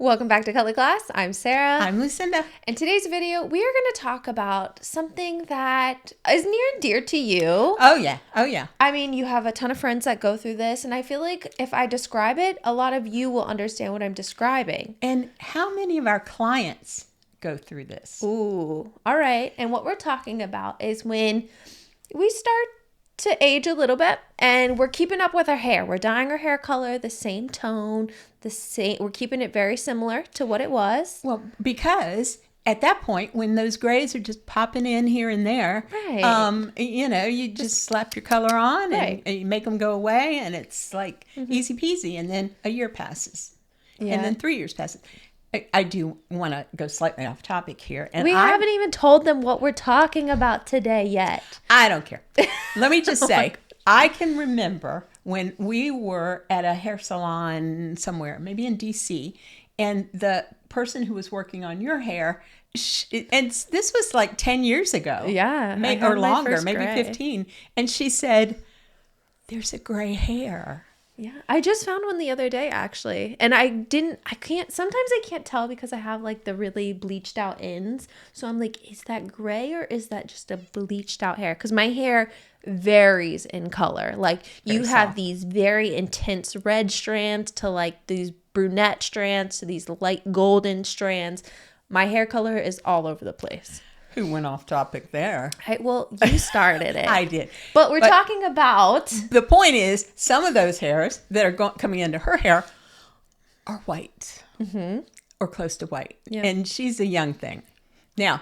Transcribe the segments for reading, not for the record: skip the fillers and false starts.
Welcome back to Color Class. I'm Sarah. I'm Lucinda. In today's video, we are going to talk about something that is near and dear to you. Oh, yeah. Oh, yeah. I mean, you have a ton of friends that go through this, and I feel like if I describe it, a lot of you will understand what I'm describing. And how many of our clients go through this? Ooh, all right. And what we're talking about is when we start to age a little bit and we're keeping up with our hair. We're dyeing our hair color the same tone, we're keeping it very similar to what it was. Well, because at that point, when those grays are just popping in here and there, Right. you just slap your color on Right. and you make them go away, and it's like easy peasy. And then a year passes, and then 3 years passes. I do want to go slightly off topic here. And We haven't even told them what we're talking about today yet. I don't care. Let me just say, I can remember when we were at a hair salon somewhere, maybe in DC, and the person who was working on your hair, and this was like 10 years ago. Yeah. Or longer, maybe 15. And she said, "There's a gray hair." Yeah. I just found one the other day, actually. And sometimes I can't tell because I have like the really bleached out ends. So I'm like, is that gray or is that just a bleached out hair? Because my hair varies in color. Like you have these very intense red strands to like these brunette strands to these light golden strands. My hair color is all over the place. Who went off topic there? Well, you started it. I did. But we're talking about... The point is, some of those hairs that are coming into her hair are white or close to white. Yeah. And she's a young thing. Now,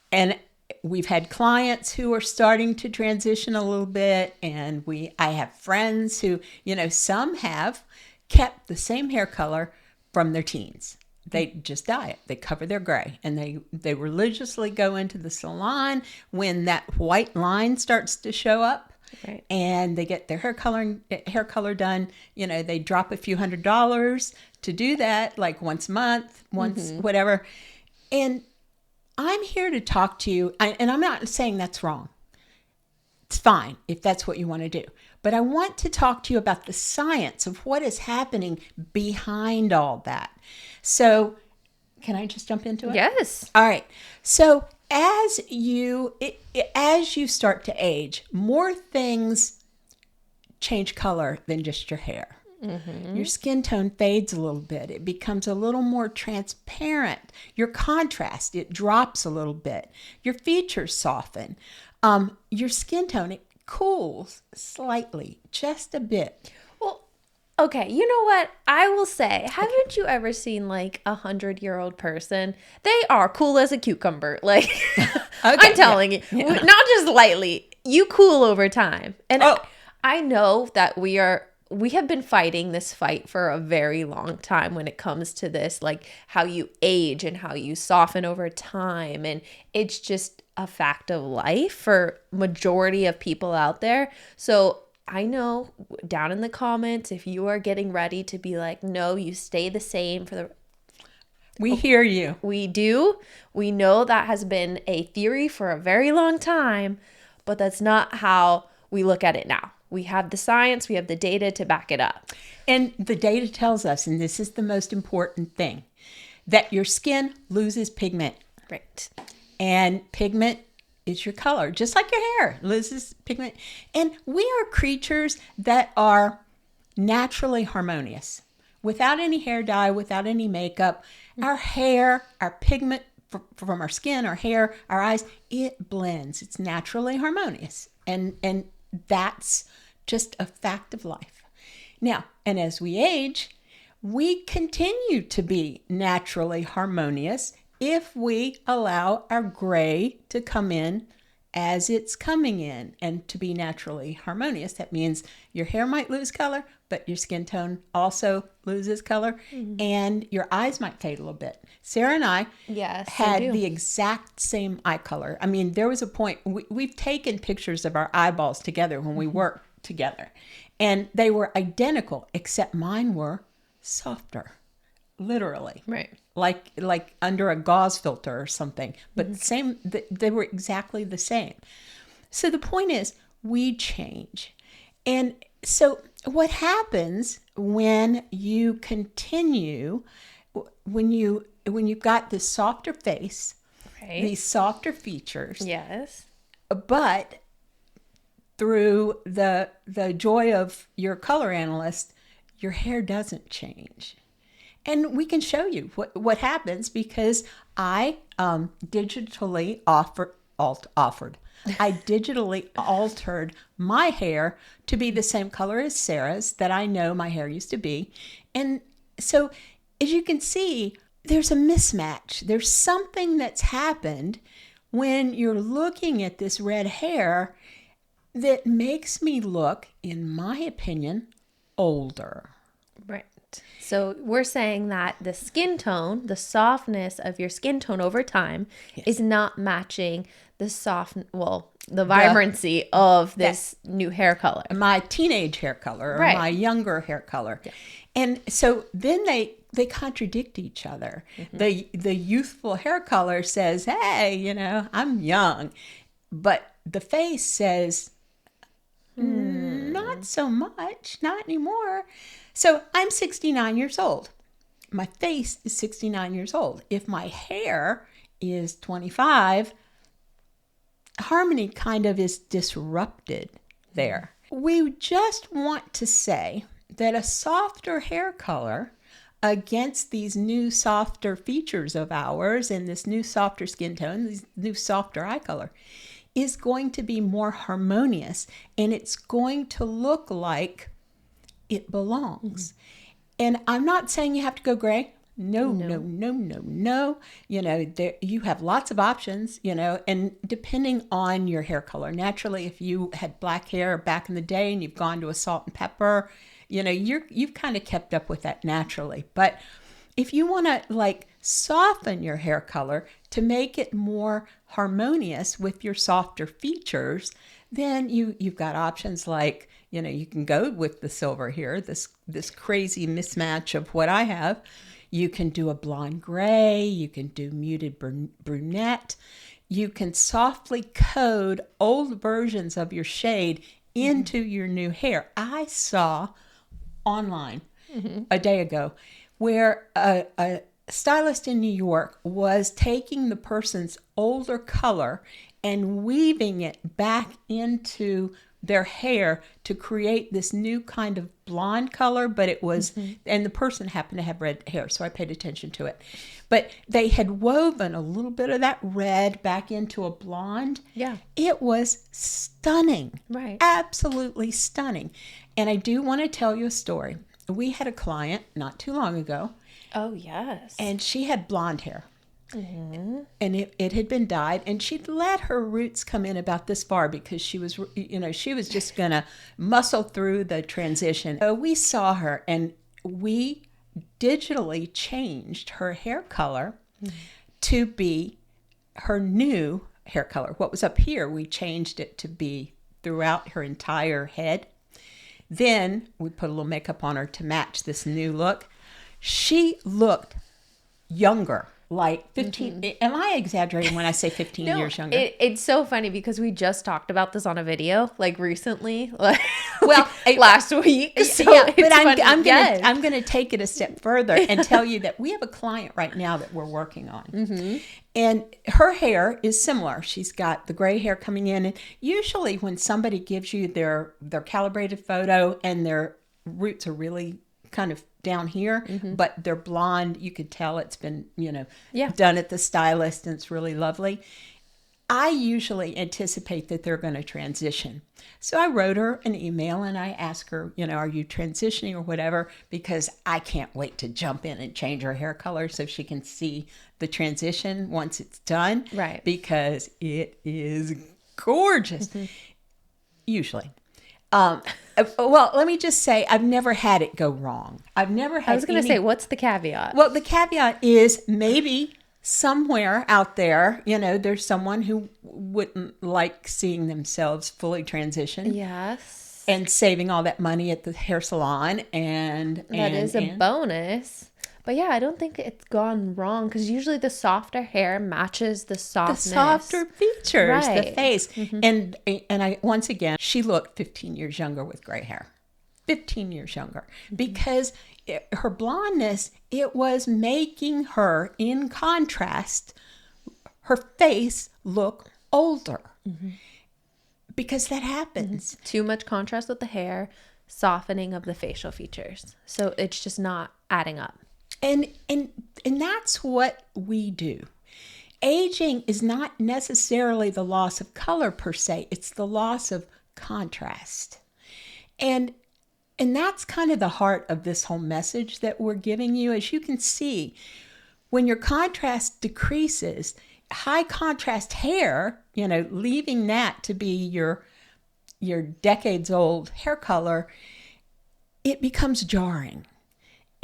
and we've had clients who are starting to transition a little bit. And I have friends who, some have kept the same hair color from their teens. They just dye it. They cover their gray, and they religiously go into the salon when that white line starts to show up. Right. And they get their hair color done. They drop a few $100s to do that, like once a month, whatever. And I'm here to talk to you, and I'm not saying that's wrong. It's fine if that's what you want to do. But I want to talk to you about the science of what is happening behind all that. So, can I just jump into it? Yes. All right. So, as you start to age, more things change color than just your hair. Mm-hmm. Your skin tone fades a little bit. It becomes a little more transparent. Your contrast, it drops a little bit. Your features soften. Your skin tone, it cools slightly, just a bit. Well, okay, you know what? I will say, haven't you ever seen like 100-year-old person? They are cool as a cucumber. Like, I'm telling you, not just lightly. You cool over time. And I know that we have been fighting this fight for a very long time when it comes to this, like how you age and how you soften over time. And it's just a fact of life for majority of people out there. So I know down in the comments, if you are getting ready to be like, no, you stay the same for the... We hear you. We do. We know that has been a theory for a very long time, but that's not how we look at it now. We have the science, we have the data to back it up. And the data tells us, and this is the most important thing, that your skin loses pigment. Right. And pigment is your color, just like your hair loses pigment. And we are creatures that are naturally harmonious. Without any hair dye, without any makeup, our hair, our pigment from our skin, our hair, our eyes, it blends. It's naturally harmonious. And that's just a fact of life. Now, and as we age, we continue to be naturally harmonious if we allow our gray to come in as it's coming in and to be naturally harmonious. That means your hair might lose color, but your skin tone also loses color, and your eyes might fade a little bit. Sarah and I had the exact same eye color. I mean, there was a point, we've taken pictures of our eyeballs together when we worked together, and they were identical, except mine were softer. Literally. Right. Like under a gauze filter or something. But same, they were exactly the same. So the point is, we change. And so what happens when you continue when you've got this softer face, Right. these softer features, Yes. but through the joy of your color analyst, your hair doesn't change. And we can show you what happens, because I digitally offered. I digitally altered my hair to be the same color as Sarah's that I know my hair used to be. And so, as you can see, there's a mismatch. There's something that's happened when you're looking at this red hair that makes me look, in my opinion, older. Right. So we're saying that the skin tone, the softness of your skin tone over time is not matching the vibrancy of this new hair color. My teenage hair color, or Right. my younger hair color. Yeah. And so then they contradict each other. Mm-hmm. The youthful hair color says, hey, I'm young. But the face says, not so much, not anymore. So I'm 69 years old. My face is 69 years old. If my hair is 25, harmony kind of is disrupted there. We just want to say that a softer hair color against these new softer features of ours and this new softer skin tone, this new softer eye color, is going to be more harmonious, and it's going to look like it belongs. And I'm not saying you have to go gray. No. You have lots of options, and depending on your hair color. Naturally, if you had black hair back in the day and you've gone to a salt and pepper, you've kind of kept up with that naturally. But if you want to soften your hair color to make it more harmonious with your softer features, then you've got options like, you can go with the silver here, this crazy mismatch of what I have. You can do a blonde gray. You can do muted brunette. You can softly code old versions of your shade into your new hair. I saw online a day ago where a stylist in New York was taking the person's older color and weaving it back into their hair to create this new kind of blonde color, but it was, and the person happened to have red hair, so I paid attention to it. But they had woven a little bit of that red back into a blonde. Yeah. It was stunning. Right. Absolutely stunning. And I do want to tell you a story. We had a client not too long ago. Oh, yes. And she had blonde hair. And it had been dyed, and she'd let her roots come in about this far because she was just going to muscle through the transition. So we saw her, and we digitally changed her hair color to be her new hair color. What was up here, we changed it to be throughout her entire head. Then we put a little makeup on her to match this new look. She looked younger. Like 15, am I exaggerating when I say 15 years younger? It's so funny because we just talked about this on a video, recently, well, last week. So yeah, but I'm going to take it a step further and tell you that we have a client right now that we're working on. And her hair is similar. She's got the gray hair coming in. And usually when somebody gives you their calibrated photo and their roots are really kind of down here, but they're blonde, you could tell it's been, done at the stylist, and it's really lovely. I usually anticipate that they're going to transition. So I wrote her an email and I asked her, are you transitioning or whatever? Because I can't wait to jump in and change her hair color so she can see the transition once it's done. Right. Because it is gorgeous. Usually. Well, let me just say, I've never had it go wrong. I've never had. I was going to say, what's the caveat? Well, the caveat is maybe somewhere out there, there's someone who wouldn't like seeing themselves fully transition. Yes. And saving all that money at the hair salon, and that is a bonus. But yeah, I don't think it's gone wrong because usually the softer hair matches the softness. The softer features, right. the face. And I once again, she looked 15 years younger with gray hair. 15 years younger, because her blondness, it was making her, in contrast, her face look older. Because that happens. Too much contrast with the hair, softening of the facial features. So it's just not adding up. And that's what we do. Aging is not necessarily the loss of color per se. It's the loss of contrast. And that's kind of the heart of this whole message that we're giving you. As you can see, when your contrast decreases, high contrast hair, leaving that to be your decades old hair color, it becomes jarring.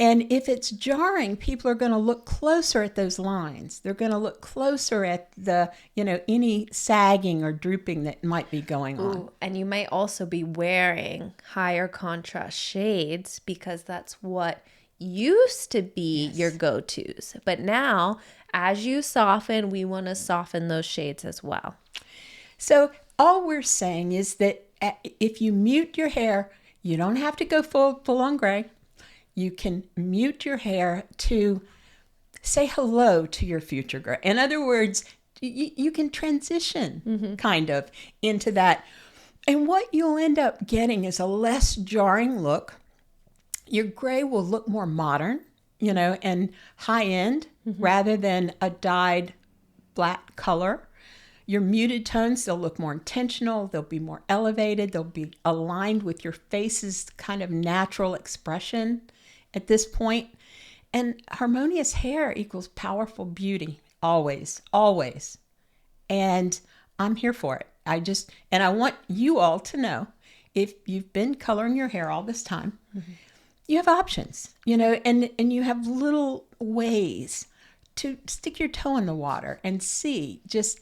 And if it's jarring, people are going to look closer at those lines. They're going to look closer at the, any sagging or drooping that might be going on. Ooh, and you might also be wearing higher contrast shades because that's what used to be your go-tos. But now, as you soften, we want to soften those shades as well. So all we're saying is that if you mute your hair, you don't have to go full on gray. You can mute your hair to say hello to your future gray. In other words, you can transition kind of into that. And what you'll end up getting is a less jarring look. Your gray will look more modern, and high end rather than a dyed black color. Your muted tones, they'll look more intentional. They'll be more elevated. They'll be aligned with your face's kind of natural expression at this point. And harmonious hair equals powerful beauty, always, always. And I'm here for it. I want you all to know, if you've been coloring your hair all this time, you have options, and you have little ways to stick your toe in the water and see just,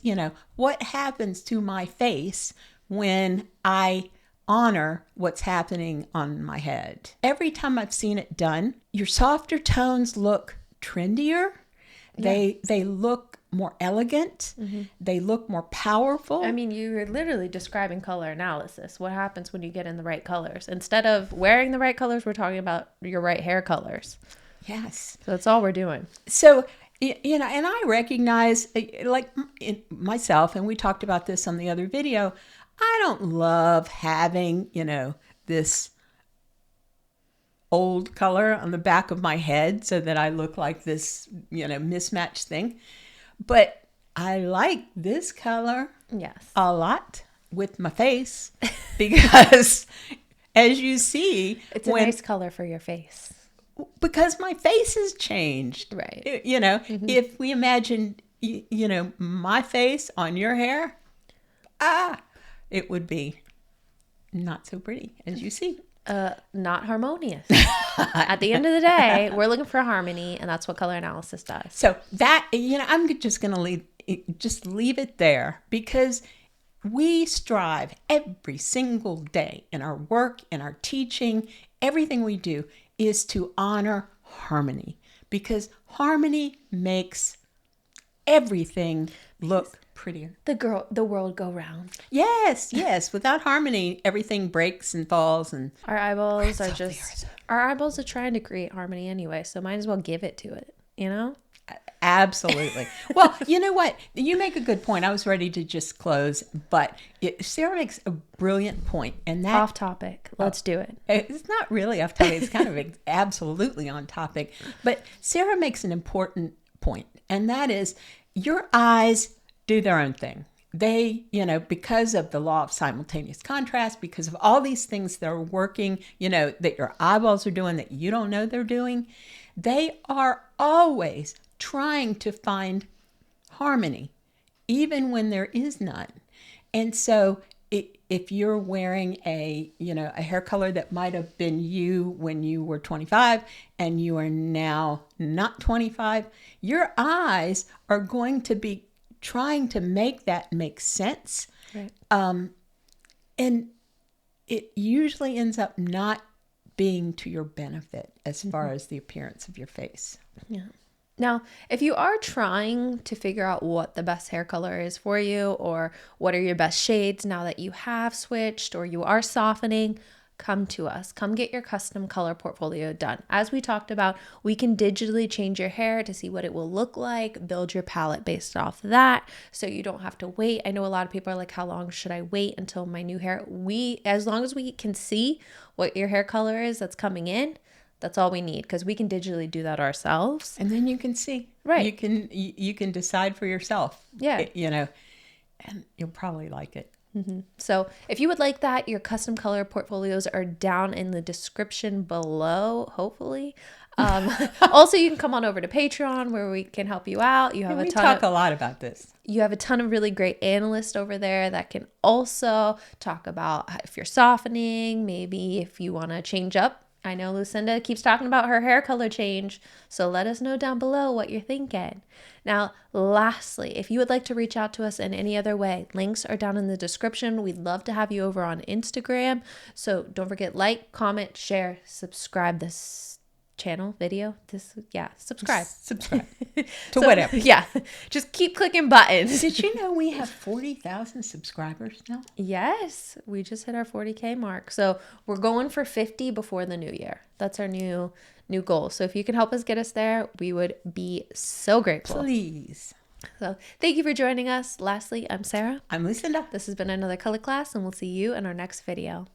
what happens to my face when I honor what's happening on my head. Every time I've seen it done, your softer tones look trendier. Yeah. They look more elegant. They look more powerful. I mean, you're literally describing color analysis. What happens when you get in the right colors? Instead of wearing the right colors, we're talking about your right hair colors. Yes. So that's all we're doing. So, and I recognize, like myself, and we talked about this on the other video, I don't love having, this old color on the back of my head so that I look like this, mismatched thing. But I like this color a lot with my face because, as you see, it's a nice color for your face. Because my face has changed. Right. If we imagine, my face on your hair, it would be not so pretty, as you see. Not harmonious. At the end of the day, we're looking for harmony, and that's what color analysis does. So that, I'm just going to leave it there, because we strive every single day in our work, in our teaching, everything we do is to honor harmony, because harmony makes everything look prettier. The world go round. Yes. Without harmony, everything breaks and falls, and our eyeballs are trying to create harmony anyway, so might as well give it to it, Absolutely. Well, you know what? You make a good point. I was ready to just close, but Sara makes a brilliant point, and that off topic. Let's do it. It's not really off topic. It's kind of absolutely on topic. But Sara makes an important point, and that is your eyes do their own thing. They, because of the law of simultaneous contrast, because of all these things that are working, that your eyeballs are doing that you don't know they're doing, they are always trying to find harmony, even when there is none. And so if you're wearing a hair color that might have been you when you were 25 and you are now not 25, your eyes are going to be trying to make that make sense. Right. And it usually ends up not being to your benefit as far as the appearance of your face. Yeah. Now, if you are trying to figure out what the best hair color is for you, or what are your best shades now that you have switched or you are softening, come to us. Come get your custom color portfolio done. As we talked about, we can digitally change your hair to see what it will look like, build your palette based off of that, so you don't have to wait. I know a lot of people are like, how long should I wait until my new hair? As long as we can see what your hair color is that's coming in, that's all we need, because we can digitally do that ourselves. And then you can see. Right. You can decide for yourself. Yeah. And you'll probably like it. Mm-hmm. So if you would like that, your custom color portfolios are down in the description below, hopefully. Also, you can come on over to Patreon where we can help you out. We talk a lot about this. You have a ton of really great analysts over there that can also talk about if you're softening, maybe if you want to change up. I know Lucinda keeps talking about her hair color change, so let us know down below what you're thinking. Now, lastly, if you would like to reach out to us in any other way, links are down in the description. We'd love to have you over on Instagram. So don't forget, like, comment, share, subscribe this channel, video, subscribe. Subscribe to whatever. Yeah, just keep clicking buttons. Did you know we have 40,000 subscribers now? Yes, we just hit our 40K mark. So we're going for 50 before the new year. That's our new goal. So if you can help us get us there, we would be so grateful. Please. So thank you for joining us. Lastly, I'm Sarah. I'm Lucinda. This has been another color class, and we'll see you in our next video.